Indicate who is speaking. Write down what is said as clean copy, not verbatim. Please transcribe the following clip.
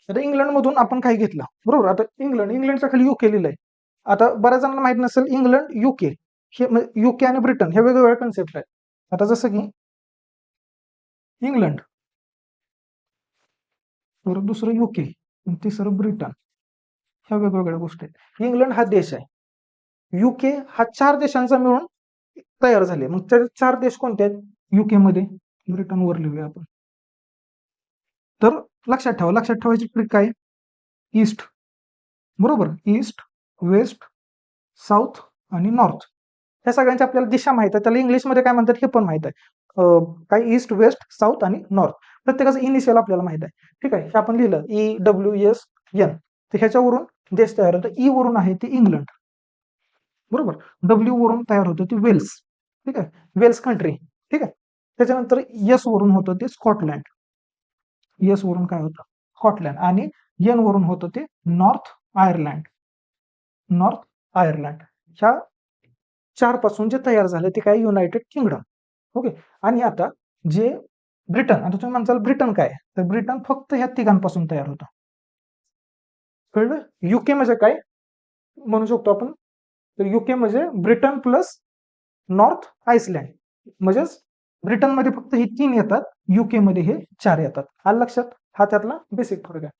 Speaker 1: आता इंग्लंडमधून आपण काय घेतलं बरोबर. आता इंग्लंडच्या खाली युके लिहिलंय. आता बऱ्याच जणांना माहित नसेल इंग्लंड युके हे युके आणि ब्रिटन हे वेगवेगळ्या कन्सेप्ट आहेत. आता जसं की इंग्लंड, परत दुसरं युके, तिसरं ब्रिटन, ह्या वेगवेगळ्या गोष्टी आहेत. इंग्लंड हा देश आहे, युके हा 4 देशांचा मिळून तयार झाले. मग त्या 4 देश कोणते आहेत युके मध्ये? ब्रिटन वर लिहूया आपण. तर लक्षात ठेवायची ट्रिक काय? ईस्ट, बरोबर, ईस्ट, वेस्ट, साऊथ आणि नॉर्थ ह्या सगळ्यांची आपल्याला दिशा माहित आहे. त्याला इंग्लिशमध्ये काय म्हणतात हे पण माहित आहे. काय ईस्ट, वेस्ट, साऊथ आणि नॉर्थ प्रत्येकाचं इनिशियल आपल्याला माहित आहे. ठीक आहे, हे आपण लिहिलं EWSN. तर ह्याच्यावरून देश तयार होतं. ई वरून आहे ते इंग्लंड, बरोबर. डब्ल्यू वरून तयार होतं ते वेल्स, ठीक आहे, वेल्स कंट्री, ठीक आहे. त्याच्यानंतर एस वरून होतं ते स्कॉटलँड, एस वरून काय होतं स्कॉटलँड, आणि एन वरून होतं ते नॉर्थ आयर्लंड, नॉर्थ आयर्लंड. ह्या 4 पासून जे तयार झाले ते काय युनायटेड किंगडम. ओके. आणि आता जे ब्रिटन, आता तुम्ही म्हणसाल ब्रिटन काय, तर ब्रिटन फक्त ह्या तिघांपासून तयार होतं. कळलं? युके म्हणजे काय म्हणू शकतो आपण, तर युके म्हणजे ब्रिटन प्लस नॉर्थ आइसलँड, म्हणजेच ब्रिटनमध्ये फक्त हे 3 येतात, युके मध्ये हे 4 येतात. आलं लक्षात? हा त्यातला बेसिक फरक आहे.